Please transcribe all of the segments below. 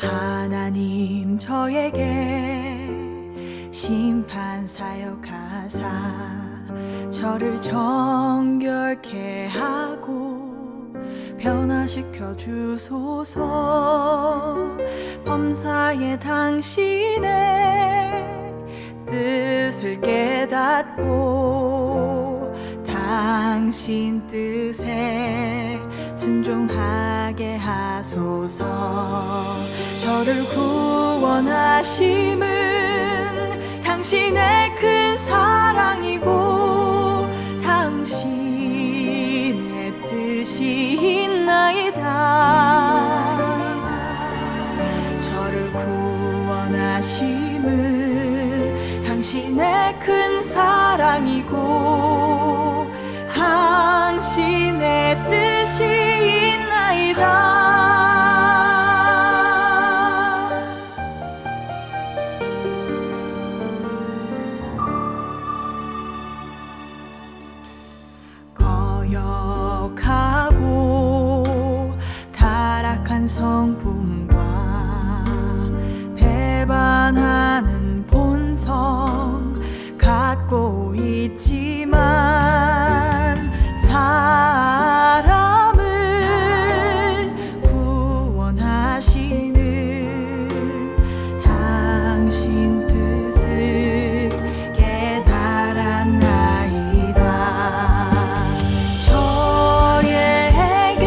하나님 저에게 심판 사역하사 저를 정결케 하고 변화시켜 주소서. 범사에 당신의 뜻을 깨닫고 당신 뜻에 순종하게 하소서. 저를 구원하심은 당신의 큰 사랑이고 당신의 뜻이 있나이다. 저를 구원하심은 당신의 큰 사랑이고 당신의 뜻이 있나이다. 거역하고 타락한 성품과 배반하는 본성 갖고 있지만 사람을 구원하시는 당신 뜻을 깨달았나이다. 저에게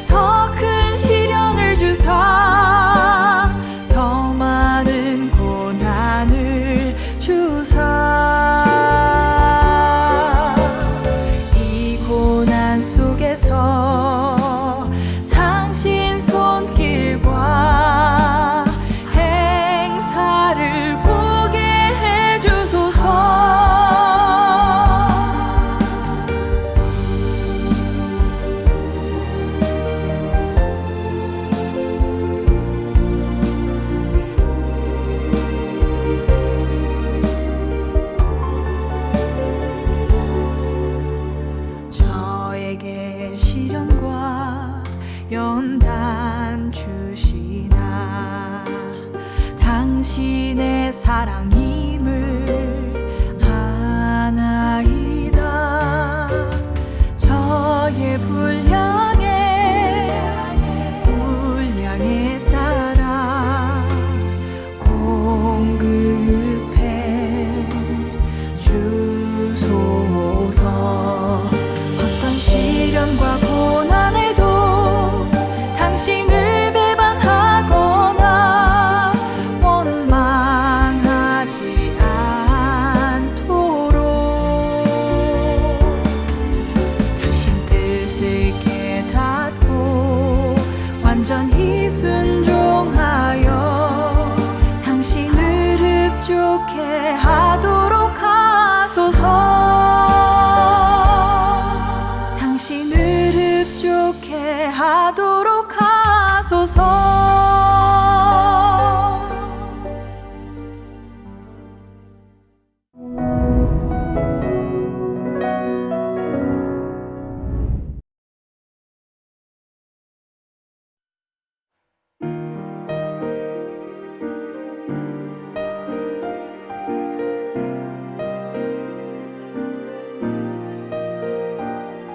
더 큰 시련을 주사 더 많은 고난을 주사 이 고난 속에서 당신 손길과 행사를 보게 해주소서. 저에게 시련과 연단 주시나 당신의 사랑임을 아나이다. 저의 분량에 따라 공급해 주소서. 어떤 시련과 고난에도 당신을 배반하거나 원망하지 않도록 당신 뜻을 깨닫고 완전히 순종하여 당신을 흡족해 하도록 하소서. 당신을 흡족해 하도록 하소서.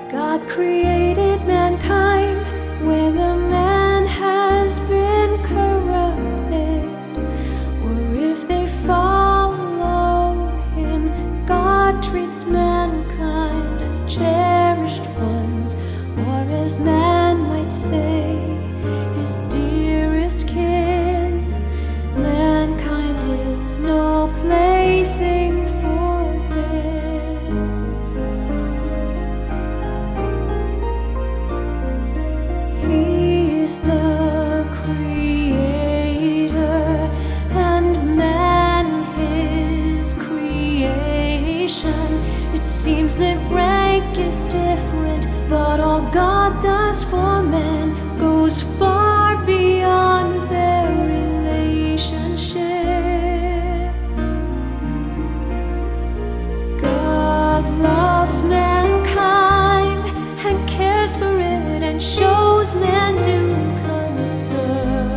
God created mankind when a man has been corrupted, or if they follow him, God treats mankind as cherished ones, or as man might say, his dearest kin. Mankind is no plaything for him. He's the creator and man his creation. It seems that rank is different, but all God does for man goes far beyond their relationship. God loves mankind and cares for it and shows man to concern.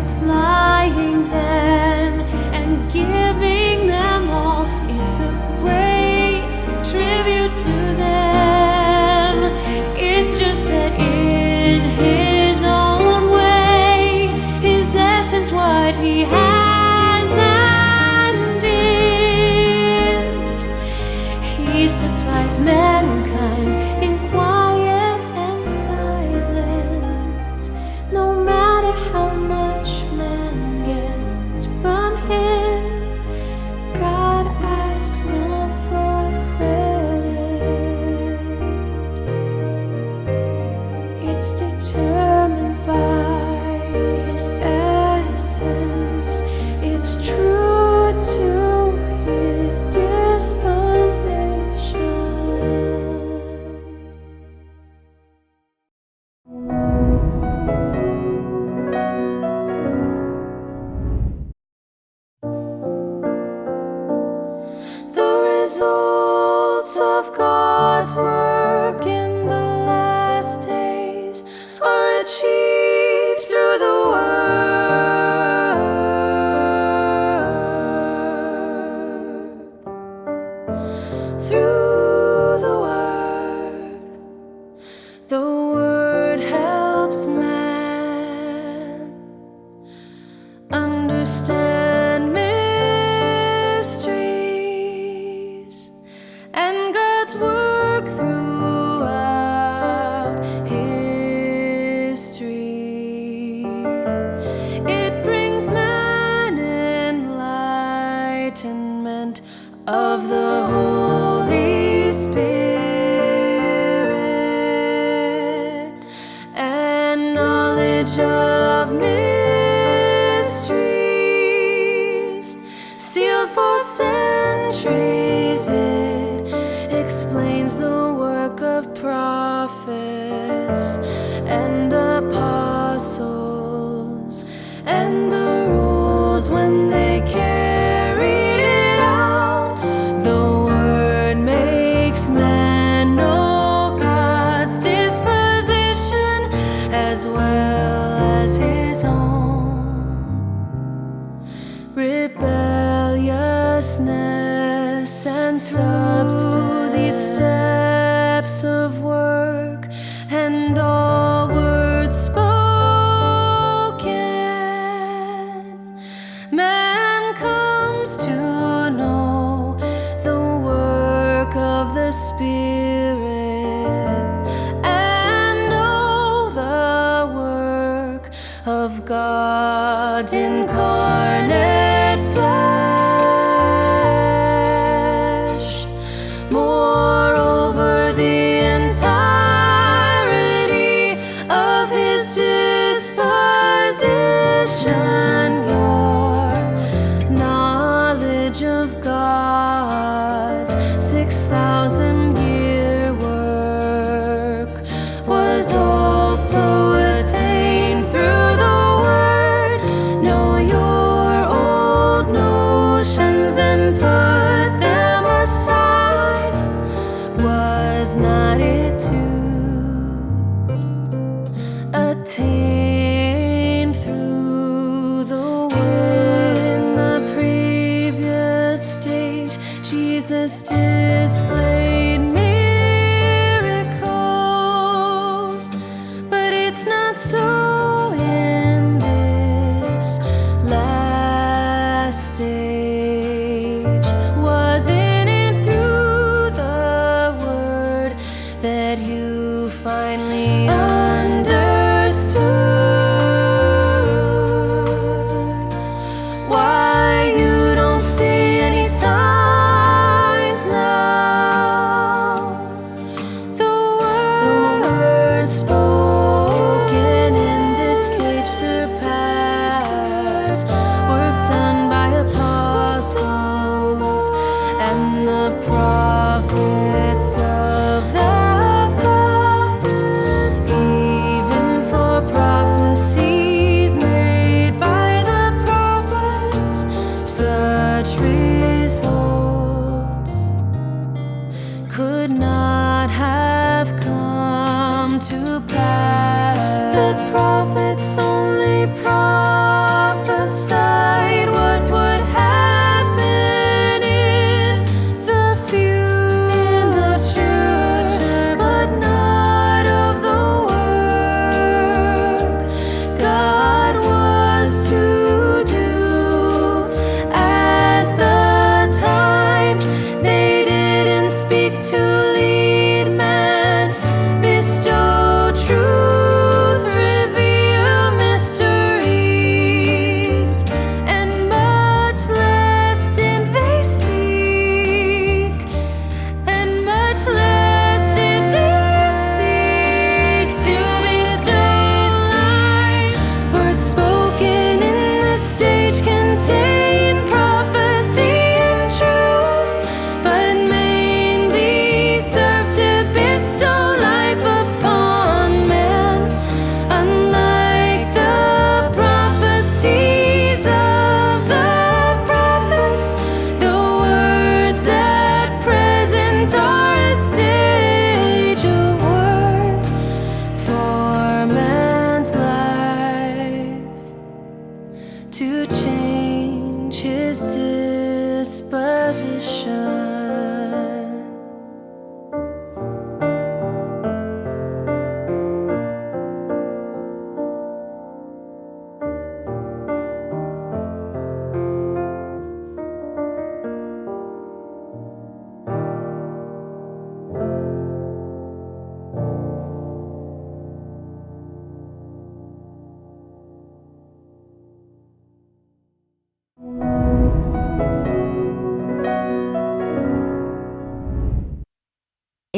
supplying them and giving them all is a great tribute to them. It's just that in His own way, His essence, what He has and is, He supplies mankind in quiet and silence. No matter how much man gets from Him, God asks not for credit. It's determined by His essence. It's true to His disposition. The results of God's work in the last days are achieved through the Word. Through the Word. The Word helps man understand mysteries and God's work throughout history. It brings man enlightenment of the Holy Spirit and knowledge of mysteries sealed for centuries. It explains the work of prophets and apostles and the rules when they carried it out. The Word makes man know God's disposition as well as His own. Rebelliousness and substance, these steps of work and all words spoken, man comes to know the work of the Spirit and know the work of God's incarnate flesh. Moreover, the entirety of His disposition, your knowledge of God's 6,000-year work was also attained through the Word. Know your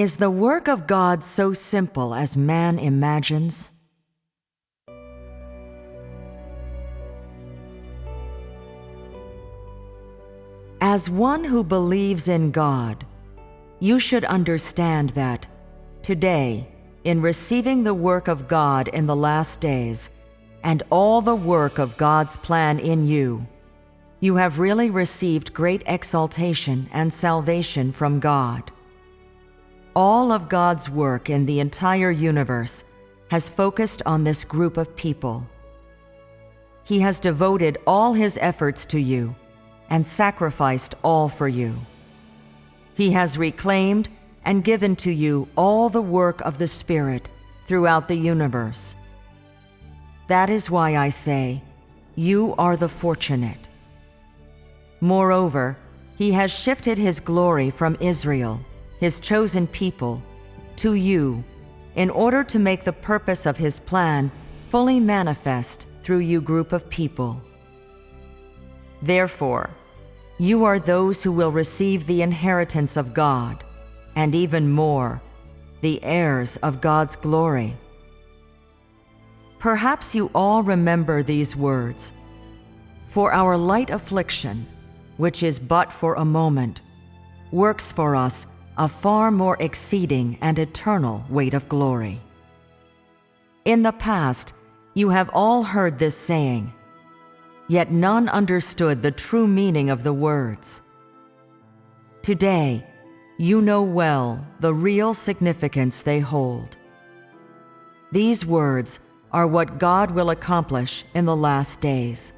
Is the work of God so simple as man imagines? As one who believes in God, you should understand that today, in receiving the work of God in the last days and all the work of God's plan in you, you have really received great exaltation and salvation from God. All of God's work in the entire universe has focused on this group of people. He has devoted all his efforts to you and sacrificed all for you. He has reclaimed and given to you all the work of the Spirit throughout the universe. That is why I say, you are the fortunate. Moreover, he has shifted his glory from Israel, his chosen people, to you, in order to make the purpose of his plan fully manifest through you group of people. Therefore, you are those who will receive the inheritance of God, and even more, the heirs of God's glory. Perhaps you all remember these words, "For our light affliction, which is but for a moment, works for us a far more exceeding and eternal weight of glory." In the past, you have all heard this saying, yet none understood the true meaning of the words. Today, you know well the real significance they hold. These words are what God will accomplish in the last days,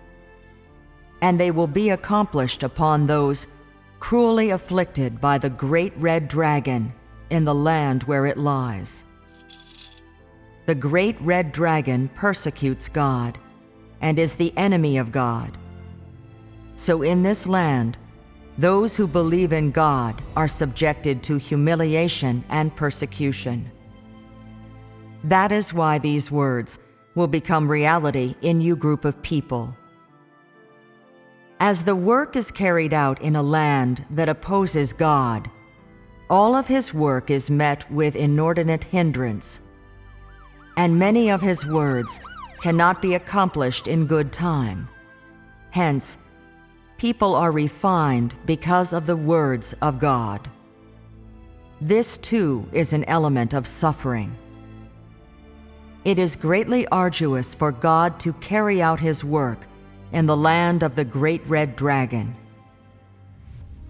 and they will be accomplished upon those cruelly afflicted by the great red dragon in the land where it lies. The great red dragon persecutes God and is the enemy of God. So in this land, those who believe in God are subjected to humiliation and persecution. That is why these words will become reality in you group of people. As the work is carried out in a land that opposes God, all of his work is met with inordinate hindrance, and many of his words cannot be accomplished in good time. Hence, people are refined because of the words of God. This too is an element of suffering. It is greatly arduous for God to carry out his work in the land of the great red dragon.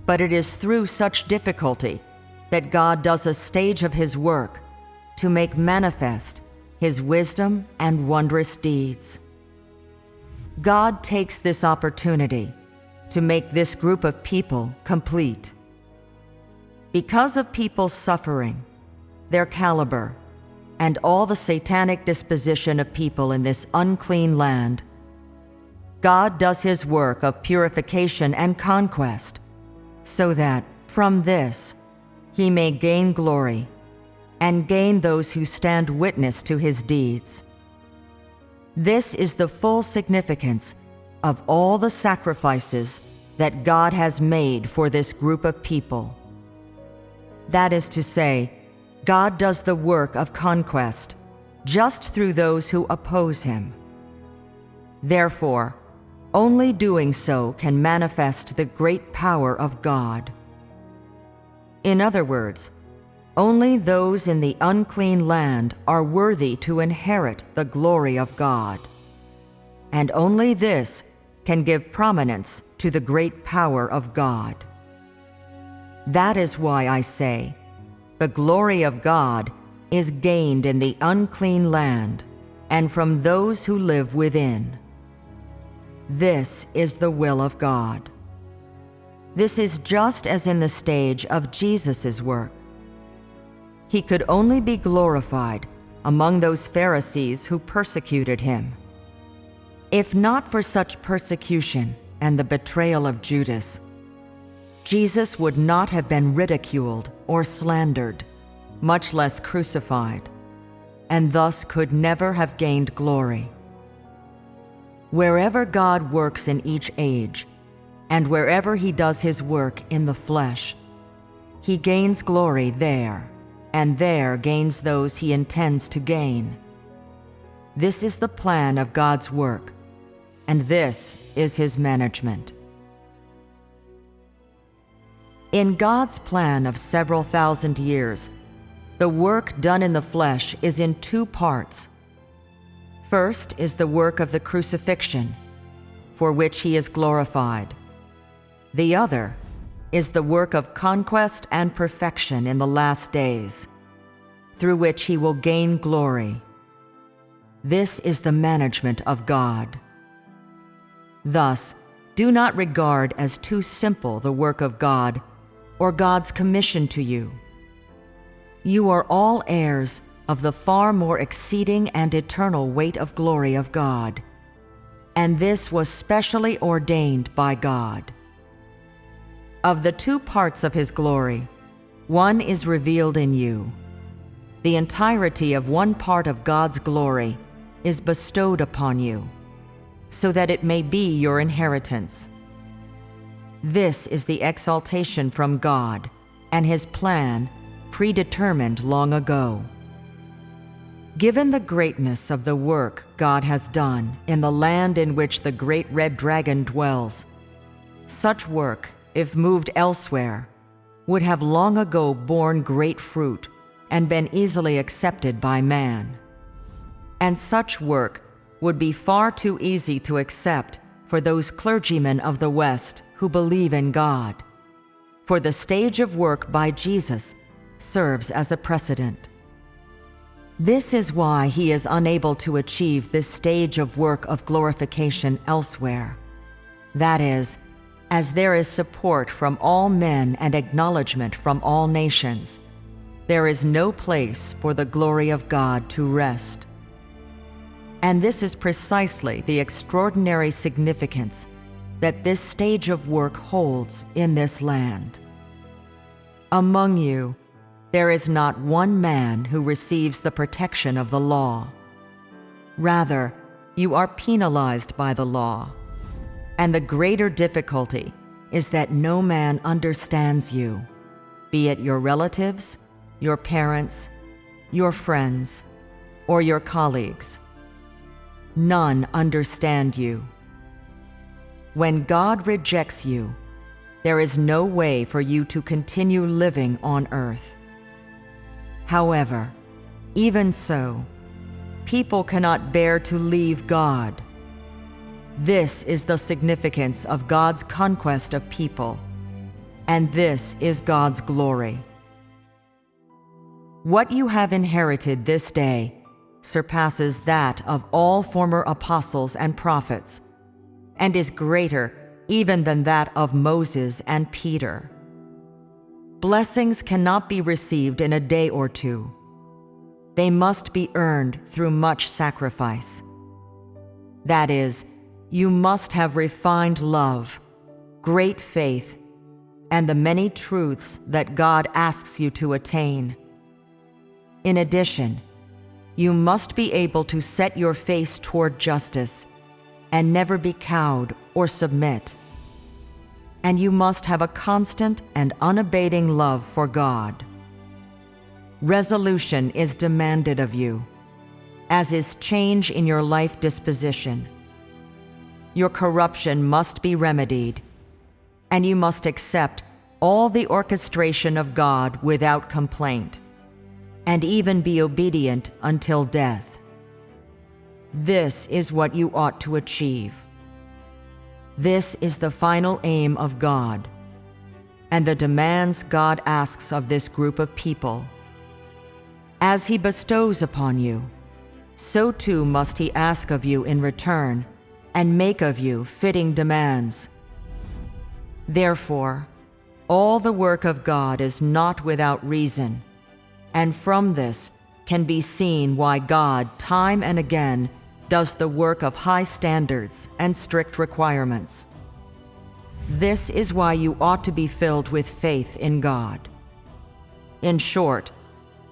But it is through such difficulty that God does a stage of his work to make manifest his wisdom and wondrous deeds. God takes this opportunity to make this group of people complete. Because of people's suffering, their caliber, and all the satanic disposition of people in this unclean land, God does his work of purification and conquest, so that from this he may gain glory and gain those who stand witness to his deeds. This is the full significance of all the sacrifices that God has made for this group of people. That is to say, God does the work of conquest just through those who oppose him. Therefore, only doing so can manifest the great power of God. In other words, only those in the unclean land are worthy to inherit the glory of God, and only this can give prominence to the great power of God. That is why I say, the glory of God is gained in the unclean land and from those who live within. This is the will of God. This is just as in the stage of Jesus' work. He could only be glorified among those Pharisees who persecuted him. If not for such persecution and the betrayal of Judas, Jesus would not have been ridiculed or slandered, much less crucified, and thus could never have gained glory. Wherever God works in each age, and wherever he does his work in the flesh, he gains glory there, and there gains those he intends to gain. This is the plan of God's work, and this is his management. In God's plan of several thousand years, the work done in the flesh is in two parts. First is the work of the crucifixion, for which he is glorified. The other is the work of conquest and perfection in the last days, through which he will gain glory. This is the management of God. Thus, do not regard as too simple the work of God or God's commission to you. You are all heirs of the far more exceeding and eternal weight of glory of God, and this was specially ordained by God. Of the two parts of his glory, one is revealed in you. The entirety of one part of God's glory is bestowed upon you, so that it may be your inheritance. This is the exaltation from God and his plan predetermined long ago. Given the greatness of the work God has done in the land in which the great red dragon dwells, such work, if moved elsewhere, would have long ago borne great fruit and been easily accepted by man. And such work would be far too easy to accept for those clergymen of the West who believe in God, for the stage of work by Jesus serves as a precedent. This is why he is unable to achieve this stage of work of glorification elsewhere. That is, as there is support from all men and acknowledgement from all nations, there is no place for the glory of God to rest. And this is precisely the extraordinary significance that this stage of work holds in this land. Among you, there is not one man who receives the protection of the law. Rather, you are penalized by the law, and the greater difficulty is that no man understands you, be it your relatives, your parents, your friends, or your colleagues. None understand you. When God rejects you, there is no way for you to continue living on earth. However, even so, people cannot bear to leave God. This is the significance of God's conquest of people, and this is God's glory. What you have inherited this day surpasses that of all former apostles and prophets, and is greater even than that of Moses and Peter. Blessings cannot be received in a day or two. They must be earned through much sacrifice. That is, you must have refined love, great faith, and the many truths that God asks you to attain. In addition, you must be able to set your face toward justice and never be cowed or submit. And you must have a constant and unabating love for God. Resolution is demanded of you, as is change in your life disposition. Your corruption must be remedied, and you must accept all the orchestration of God without complaint, and even be obedient until death. This is what you ought to achieve. This is the final aim of God, and the demands God asks of this group of people. As he bestows upon you, so too must he ask of you in return, and make of you fitting demands. Therefore, all the work of God is not without reason, and from this can be seen why God time and again does the work of high standards and strict requirements. This is why you ought to be filled with faith in God. In short,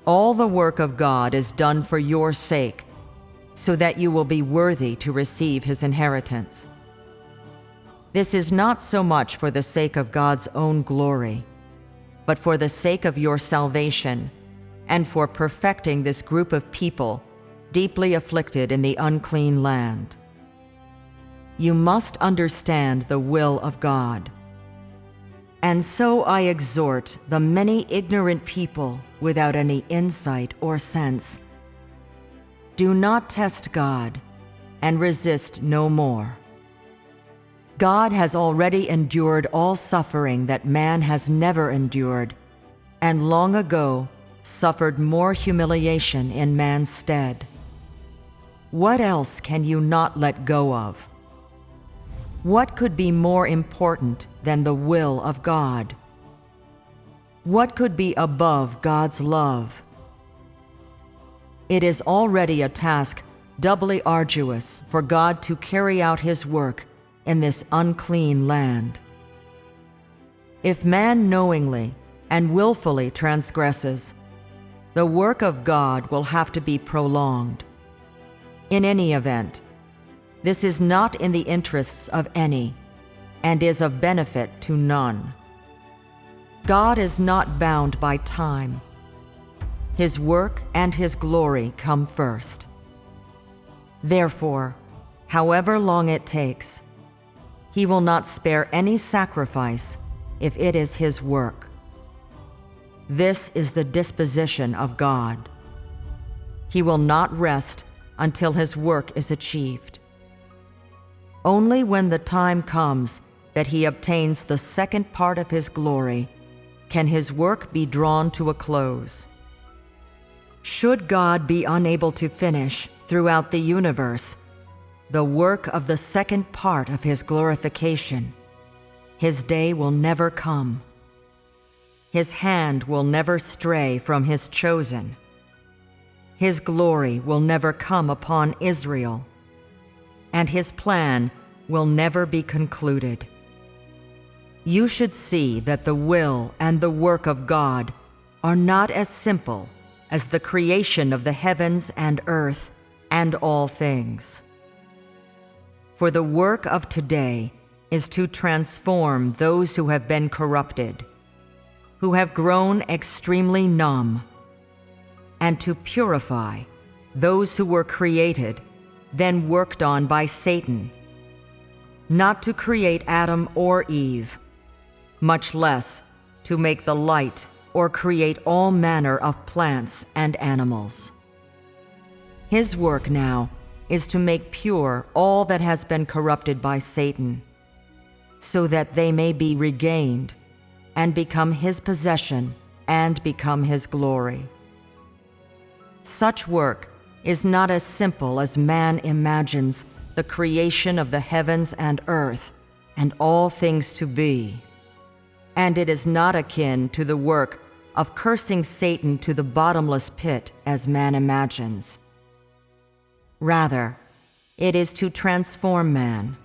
all the work of God is done for your sake, so that you will be worthy to receive his inheritance. This is not so much for the sake of God's own glory, but for the sake of your salvation, and for perfecting this group of people deeply afflicted in the unclean land. You must understand the will of God. And so I exhort the many ignorant people without any insight or sense. Do not test God, and resist no more. God has already endured all suffering that man has never endured, and long ago suffered more humiliation in man's stead. What else can you not let go of? What could be more important than the will of God? What could be above God's love? It is already a task doubly arduous for God to carry out His work in this unclean land. If man knowingly and willfully transgresses, the work of God will have to be prolonged. In any event, this is not in the interests of any, and is of benefit to none. God is not bound by time. His work and His glory come first. Therefore, however long it takes, He will not spare any sacrifice if it is His work. This is the disposition of God. He will not rest until His work is achieved. Only when the time comes that He obtains the second part of His glory can His work be drawn to a close. Should God be unable to finish throughout the universe the work of the second part of His glorification, His day will never come. His hand will never stray from His chosen. His glory will never come upon Israel, and His plan will never be concluded. You should see that the will and the work of God are not as simple as the creation of the heavens and earth and all things. For the work of today is to transform those who have been corrupted, who have grown extremely numb, and to purify those who were created, then worked on by Satan, not to create Adam or Eve, much less to make the light or create all manner of plants and animals. His work now is to make pure all that has been corrupted by Satan, so that they may be regained and become His possession and become His glory. Such work is not as simple as man imagines the creation of the heavens and earth and all things to be. And it is not akin to the work of cursing Satan to the bottomless pit as man imagines. Rather, it is to transform man,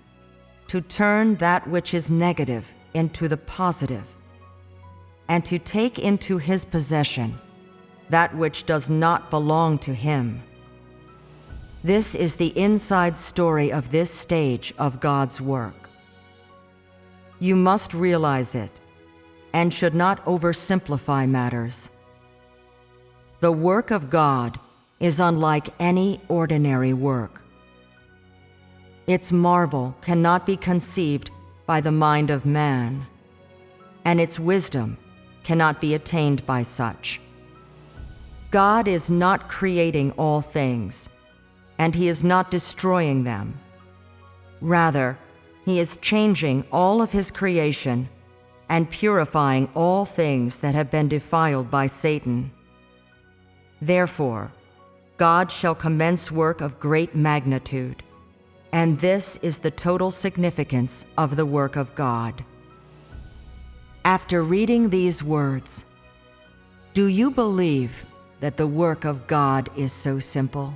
to turn that which is negative into the positive, and to take into His possession that which does not belong to Him. This is the inside story of this stage of God's work. You must realize it, and should not oversimplify matters. The work of God is unlike any ordinary work. Its marvel cannot be conceived by the mind of man, and its wisdom cannot be attained by such. God is not creating all things, and He is not destroying them. Rather, He is changing all of His creation and purifying all things that have been defiled by Satan. Therefore, God shall commence work of great magnitude, and this is the total significance of the work of God. After reading these words, do you believe that the work of God is so simple?